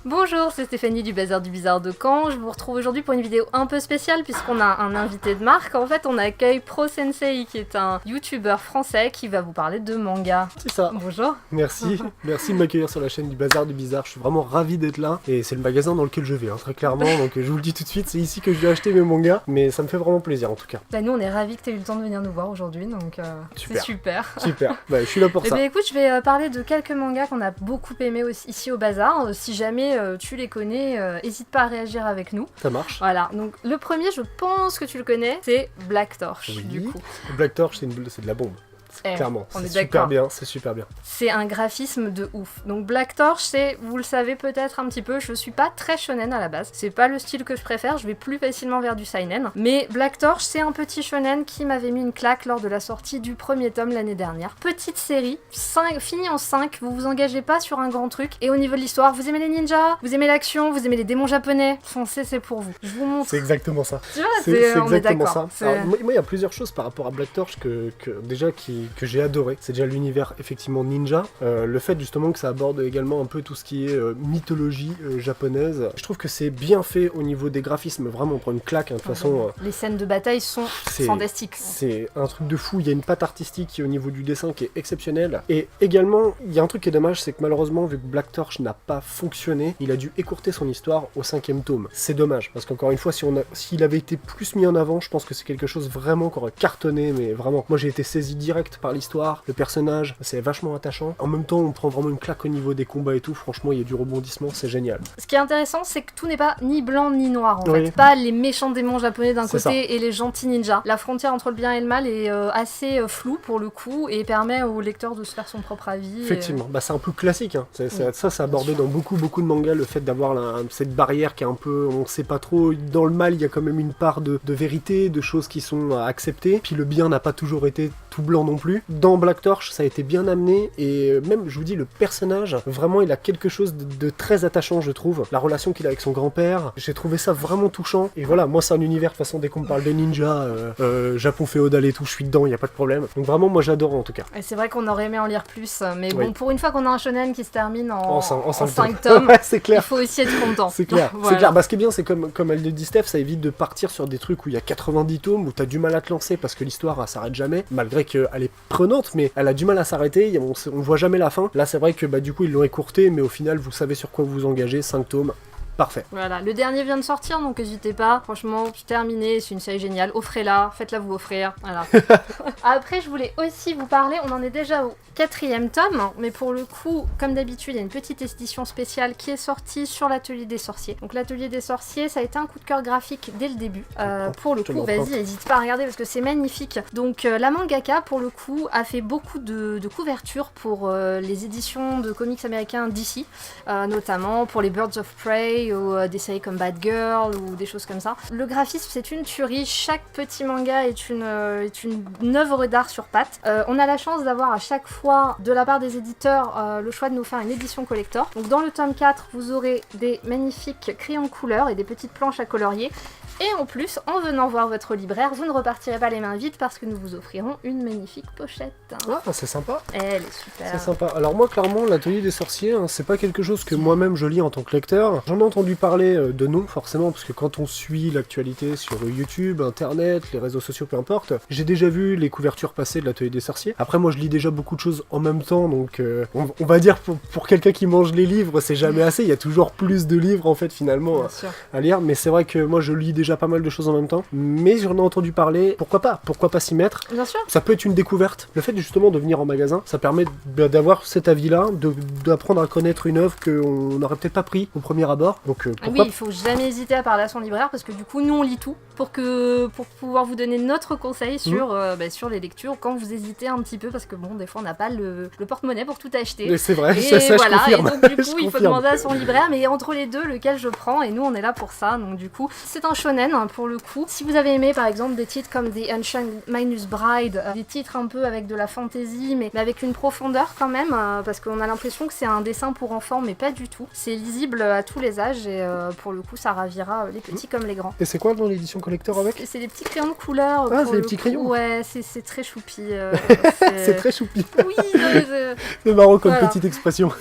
Bonjour, c'est Stéphanie du Bazar du Bizarre de Caen. Je vous retrouve aujourd'hui pour une vidéo un peu spéciale puisqu'on a un invité de marque. En fait, on accueille ProSensei qui est un youtubeur français qui va vous parler de manga. C'est ça. Bonjour. Merci de m'accueillir sur la chaîne du Bazar du Bizarre. Je suis vraiment ravi d'être là et c'est le magasin dans lequel je vais, très clairement. Donc je vous le dis tout de suite, c'est ici que je vais acheter mes mangas, mais ça me fait vraiment plaisir en tout cas. Bah nous, on est ravis que tu aies eu le temps de venir nous voir aujourd'hui, donc c'est super. Super, je suis là pour ça. Et écoute, je vais parler de quelques mangas qu'on a beaucoup aimés aussi, ici au Bazar. Si jamais tu les connais, n'hésite pas à réagir avec nous. Ça marche. Voilà, donc le premier, je pense que tu le connais, c'est Black Torch, oui. du coup. Black Torch, c'est de la bombe. Clairement, on est super bien, c'est super bien. C'est un graphisme de ouf. Donc Black Torch, c'est, vous le savez peut-être un petit peu, je suis pas très shonen à la base. C'est pas le style que je préfère, je vais plus facilement vers du seinen. Mais Black Torch, c'est un petit shonen qui m'avait mis une claque lors de la sortie du premier tome l'année dernière. Petite série, finie en 5, vous vous engagez pas sur un grand truc. Et au niveau de l'histoire, vous aimez les ninjas, vous aimez l'action, vous aimez les démons japonais, foncez, c'est pour vous. Je vous montre. C'est exactement ça. Tu vois, c'est on est exactement d'accord. ça. Alors, moi, il y a plusieurs choses par rapport à Black Torch que j'ai adoré. C'est déjà l'univers effectivement ninja. Le fait justement que ça aborde également un peu tout ce qui est mythologie japonaise. Je trouve que c'est bien fait au niveau des graphismes. Vraiment, on prend une claque. De toute façon, les scènes de bataille sont fantastiques. C'est un truc de fou. Il y a une patte artistique qui, au niveau du dessin qui est exceptionnelle. Et également, il y a un truc qui est dommage, c'est que malheureusement, vu que Black Torch n'a pas fonctionné, il a dû écourter son histoire au 5e tome. C'est dommage, parce qu'encore une fois, s'il avait été plus mis en avant, je pense que c'est quelque chose vraiment qui aurait cartonné, mais vraiment. Moi, j'ai été saisi direct par l'histoire. Le personnage, c'est vachement attachant. En même temps, on prend vraiment une claque au niveau des combats et tout. Franchement, il y a du rebondissement, c'est génial. Ce qui est intéressant, c'est que tout n'est pas ni blanc ni noir en fait. Pas les méchants démons japonais d'un côté et les gentils ninjas. La frontière entre le bien et le mal est assez floue pour le coup et permet au lecteur de se faire son propre avis. Effectivement, c'est un peu classique. Ça, c'est abordé dans beaucoup de mangas, le fait d'avoir cette barrière qui est un peu, on sait pas trop. Dans le mal, il y a quand même une part de vérité, de choses qui sont acceptées. Puis le bien n'a pas toujours été tout blanc non plus. Dans Black Torch, ça a été bien amené et même, je vous dis, le personnage, vraiment, il a quelque chose de très attachant, je trouve. La relation qu'il a avec son grand-père, j'ai trouvé ça vraiment touchant. Et voilà, moi, c'est un univers, de toute façon, dès qu'on me parle de ninja, Japon féodal et tout, je suis dedans, il n'y a pas de problème. Donc vraiment, moi, j'adore en tout cas. Et c'est vrai qu'on aurait aimé en lire plus, mais bon, pour une fois qu'on a un shonen qui se termine en 5 tomes, ouais, c'est clair. Il faut aussi être content. C'est clair, voilà. C'est clair. Ce qui est bien, c'est comme elle le dit Steph, ça évite de partir sur des trucs où il y a 90 tomes, où t'as du mal à te lancer parce que l'histoire, elle s'arrête jamais, malgré qu'elle est prenante, mais elle a du mal à s'arrêter, on voit jamais la fin. Là, c'est vrai que du coup, ils l'ont écourté, mais au final, vous savez sur quoi vous engagez, 5 tomes. Parfait. Voilà, le dernier vient de sortir, donc n'hésitez pas. Franchement, terminé, c'est une série géniale. Offrez-la, faites-la vous offrir. Voilà. Après, je voulais aussi vous parler, on en est déjà au 4e tome, mais pour le coup, comme d'habitude, il y a une petite édition spéciale qui est sortie sur l'Atelier des Sorciers. Donc l'Atelier des Sorciers, ça a été un coup de cœur graphique dès le début. Pour le coup, vas-y, n'hésite pas à regarder parce que c'est magnifique. Donc la mangaka, pour le coup, a fait beaucoup de couvertures pour les éditions de comics américains d'ici, notamment pour les Birds of Prey, ou des séries comme Bad Girl ou des choses comme ça. Le graphisme, c'est une tuerie. Chaque petit manga est une œuvre d'art sur pattes. On a la chance d'avoir à chaque fois de la part des éditeurs le choix de nous faire une édition collector. Donc dans le tome 4, vous aurez des magnifiques crayons de couleur et des petites planches à colorier. Et en plus, en venant voir votre libraire, vous ne repartirez pas les mains vides parce que nous vous offrirons une magnifique pochette. Ah, c'est sympa. Elle est super. C'est sympa. Alors moi, clairement, l'Atelier des Sorciers, c'est pas quelque chose que moi-même je lis en tant que lecteur. J'en ai entendu parler de nom, forcément, parce que quand on suit l'actualité sur YouTube, Internet, les réseaux sociaux, peu importe, j'ai déjà vu les couvertures passer de l'Atelier des Sorciers. Après, moi, je lis déjà beaucoup de choses en même temps, donc on va dire pour quelqu'un qui mange les livres, c'est jamais assez. Il y a toujours plus de livres, en fait, finalement, à lire. Mais c'est vrai que moi, je lis déjà pas mal de choses en même temps, mais j'en ai entendu parler, pourquoi pas s'y mettre. Bien sûr. Ça peut être une découverte. Le fait justement de venir en magasin, ça permet d'avoir cet avis-là, d'apprendre à connaître une œuvre qu'on n'aurait peut-être pas pris au premier abord. Donc oui, il faut jamais hésiter à parler à son libraire parce que du coup nous on lit tout pour pouvoir vous donner notre conseil sur les lectures quand vous hésitez un petit peu parce que bon des fois on n'a pas le porte-monnaie pour tout acheter. C'est vrai, et ça voilà, je confirme. Et donc du coup il faut demander à son libraire, mais entre les deux lequel je prends, et nous on est là pour ça. Donc du coup c'est un shonen pour le coup. Si vous avez aimé par exemple des titres comme The Ancient Minus Bride, des titres un peu avec de la fantasy mais avec une profondeur quand même, parce qu'on a l'impression que c'est un dessin pour enfants mais pas du tout. C'est lisible à tous les âges et pour le coup ça ravira les petits comme les grands. Et c'est quoi dans l'édition collector avec ? C'est des petits crayons de couleur. Ah, c'est des petits crayons. Ouais, c'est très choupi. C'est très choupi. Oui, non, mais c'est marrant comme petite expression.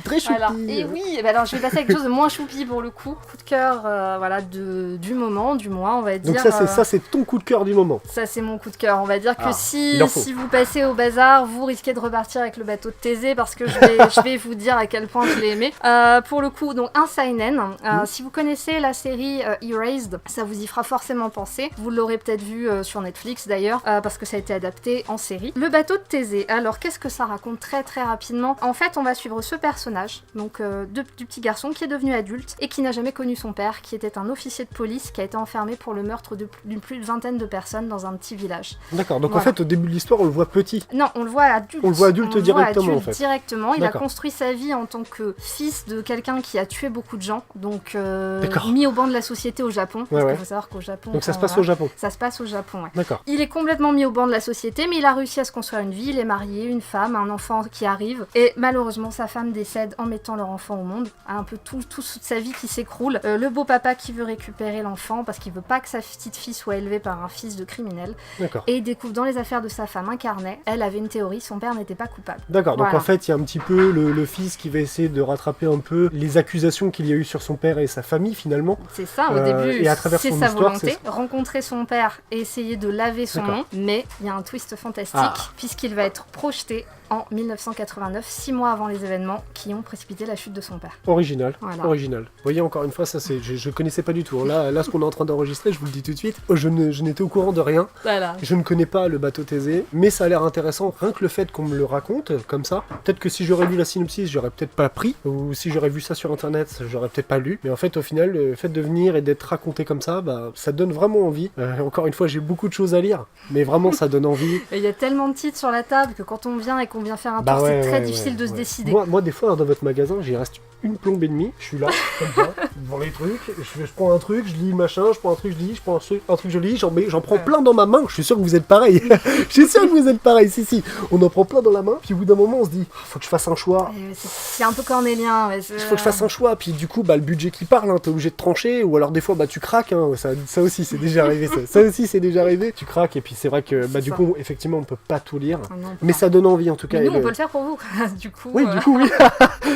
Très choupi. Voilà. Et oui, eh ben alors je vais passer à quelque chose de moins choupi pour le coup. Coup de cœur voilà, du moment, du mois, on va dire. Donc ça c'est ton coup de cœur du moment. Ça c'est mon coup de cœur. On va dire que il en faut. si vous passez au bazar, vous risquez de repartir avec le bateau de Thésée parce que je vais vous dire à quel point je l'ai aimé. Pour le coup, donc un seinen. Si vous connaissez la série Erased, ça vous y fera forcément penser. Vous l'aurez peut-être vu sur Netflix d'ailleurs, parce que ça a été adapté en série. Le bateau de Thésée. Alors qu'est-ce que ça raconte très très rapidement? En fait, on va suivre ce personnage, donc du petit garçon qui est devenu adulte et qui n'a jamais connu son père, qui était un officier de police qui a été enfermé pour le meurtre d'une plus de vingtaine de personnes dans un petit village. D'accord, donc en fait au début de l'histoire on le voit petit. Non, on le voit adulte. On le voit adulte directement en fait. Directement, il a construit sa vie en tant que fils de quelqu'un qui a tué beaucoup de gens, donc mis au banc de la société au Japon. Parce qu'il faut savoir qu'au Japon... Donc ça se passe au Japon. Ça se passe au Japon, ouais. D'accord. Il est complètement mis au banc de la société, mais il a réussi à se construire une vie, il est marié, une femme, un enfant qui arrive, et malheureusement sa femme décède en mettant leur enfant au monde, un peu toute sa vie qui s'écroule, le beau papa qui veut récupérer l'enfant parce qu'il veut pas que sa petite fille soit élevée par un fils de criminel, et il découvre dans les affaires de sa femme un carnet, elle avait une théorie, son père n'était pas coupable. D'accord, donc en fait il y a un petit peu le fils qui va essayer de rattraper un peu les accusations qu'il y a eu sur son père et sa famille finalement. C'est ça, au début et à travers c'est son sa histoire, volonté, rencontrer son père et essayer de laver son nom, mais il y a un twist fantastique puisqu'il va être projeté en 1989, 6 mois avant les événements qui ont précipité la chute de son père. Original, original. Vous voyez, encore une fois, ça c'est, je connaissais pas du tout. Là, ce qu'on est en train d'enregistrer, je vous le dis tout de suite, je n'étais au courant de rien. Voilà. Je ne connais pas le bateau Thésée, mais ça a l'air intéressant. Rien que le fait qu'on me le raconte comme ça, peut-être que si j'aurais lu la synopsis, j'aurais peut-être pas pris, ou si j'aurais vu ça sur internet, j'aurais peut-être pas lu. Mais en fait, au final, le fait de venir et d'être raconté comme ça, bah, ça donne vraiment envie. Encore une fois, j'ai beaucoup de choses à lire, mais vraiment, ça donne envie. Il y a tellement de titres sur la table que quand on vient et qu'on vient faire un tour, c'est très difficile de se décider. Moi, des fois, dans votre magasin, j'y reste une plombe et demie. Je suis là, comme ça, devant les trucs. Je prends un truc, je lis machin, je prends un truc, je lis, je prends un truc, je lis. J'en prends plein dans ma main. Je suis sûr que vous êtes pareil. Je suis sûr que vous êtes pareil. Si. On en prend plein dans la main. Puis au bout d'un moment, on se dit, faut que je fasse un choix. C'est un peu cornélien. Il faut que je fasse un choix. Puis du coup, bah, le budget qui parle, hein, t'es obligé de trancher. Ou alors des fois, bah, tu craques. Hein. Ça aussi, c'est déjà arrivé. Ça aussi, c'est déjà arrivé. Tu craques. Et puis c'est vrai que bah, du coup, effectivement, on peut pas tout lire. Mais ça donne envie en tout cas. Mais nous, on peut le faire pour vous. Du coup, oui.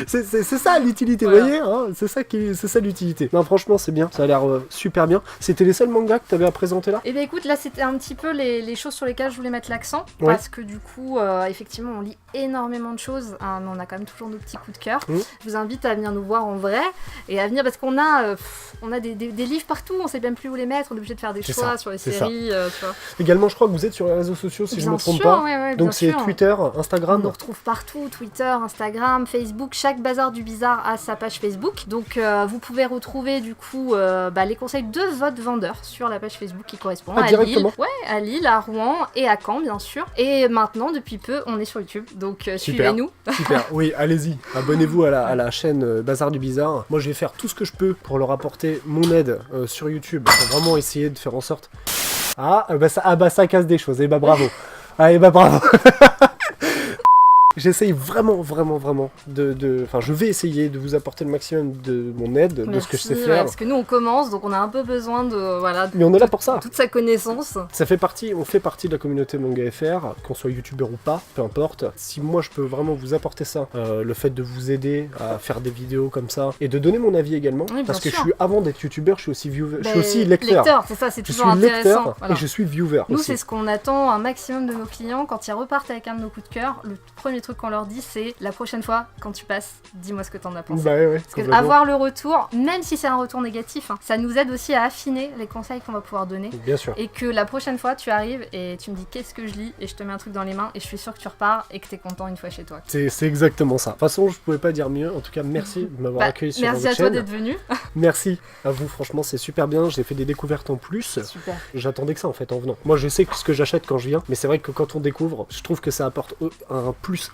C'est ça l'utilité, vous voyez, hein, c'est ça l'utilité. Non, franchement, c'est bien, ça a l'air super bien. C'était les seuls mangas que t'avais à présenter là? Eh bien écoute, là c'était un petit peu les choses sur lesquelles je voulais mettre l'accent, parce que du coup, effectivement, on lit énormément de choses, hein, mais on a quand même toujours nos petits coups de cœur. Je vous invite à venir nous voir en vrai, et à venir, parce qu'on a des livres partout, on sait même plus où les mettre, on est obligé de faire des choix sur les séries, tu vois. Également, je crois que vous êtes sur les réseaux sociaux, si je ne me trompe pas. Donc c'est Twitter, Instagram. On nous retrouve partout, Twitter, Instagram, Facebook, chaque bazar du bizarre a sa page Facebook. Donc vous pouvez retrouver du coup les conseils de votre vendeur sur la page Facebook qui correspond à Lille. Ouais, à Lille, à Rouen et à Caen bien sûr. Et maintenant depuis peu on est sur YouTube, donc suivez-nous. Super, oui, allez-y, abonnez-vous à la chaîne Bazar du Bizarre. Moi je vais faire tout ce que je peux pour leur apporter mon aide sur YouTube, pour vraiment essayer de faire en sorte... ça casse des choses, et bah bravo. Bravo. J'essaye vraiment enfin je vais essayer de vous apporter le maximum de mon aide, de ce que je sais faire. Parce que nous on commence, donc on a un peu besoin de mais on est là pour ça. Toute sa connaissance. On fait partie de la communauté Manga FR, qu'on soit youtubeur ou pas, peu importe. Si moi je peux vraiment vous apporter ça, le fait de vous aider à faire des vidéos comme ça, et de donner mon avis également, parce que je suis, avant d'être youtubeur, je suis aussi viewer, je suis aussi lecteur. C'est ça, c'est toujours intéressant. Et je suis viewer nous aussi. C'est ce qu'on attend un maximum de nos clients quand ils repartent avec un de nos coups de cœur. Le premier truc qu'on leur dit, c'est la prochaine fois quand tu passes, dis-moi ce que t'en as pensé. Parce que avoir le retour, même si c'est un retour négatif, hein, ça nous aide aussi à affiner les conseils qu'on va pouvoir donner. Bien sûr. Et que la prochaine fois tu arrives et tu me dis qu'est-ce que je lis et je te mets un truc dans les mains et je suis sûr que tu repars et que t'es content une fois chez toi. C'est exactement ça. De toute façon, je pouvais pas dire mieux. En tout cas, merci de m'avoir accueilli sur votre chaîne. Merci à toi d'être venu. Merci à vous, franchement, c'est super bien. J'ai fait des découvertes en plus. Super. J'attendais que ça en fait en venant. Moi, je sais ce que j'achète quand je viens, mais c'est vrai que quand on découvre, je trouve que ça apporte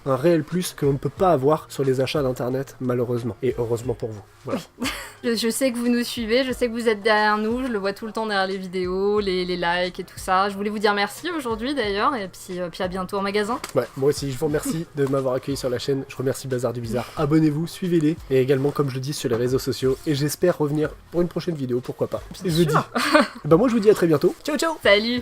un réel plus que l'on ne peut pas avoir sur les achats d'internet, malheureusement. Et heureusement pour vous. Voilà. Je sais que vous nous suivez, je sais que vous êtes derrière nous, je le vois tout le temps derrière les vidéos, les likes et tout ça. Je voulais vous dire merci aujourd'hui d'ailleurs, et puis à bientôt en magasin. Ouais, moi aussi, je vous remercie de m'avoir accueilli sur la chaîne. Je remercie Bazar du Bizarre. Abonnez-vous, suivez-les, et également, comme je le dis, sur les réseaux sociaux. Et j'espère revenir pour une prochaine vidéo, pourquoi pas. Et je vous dis, moi je vous dis à très bientôt. Ciao ciao. Salut.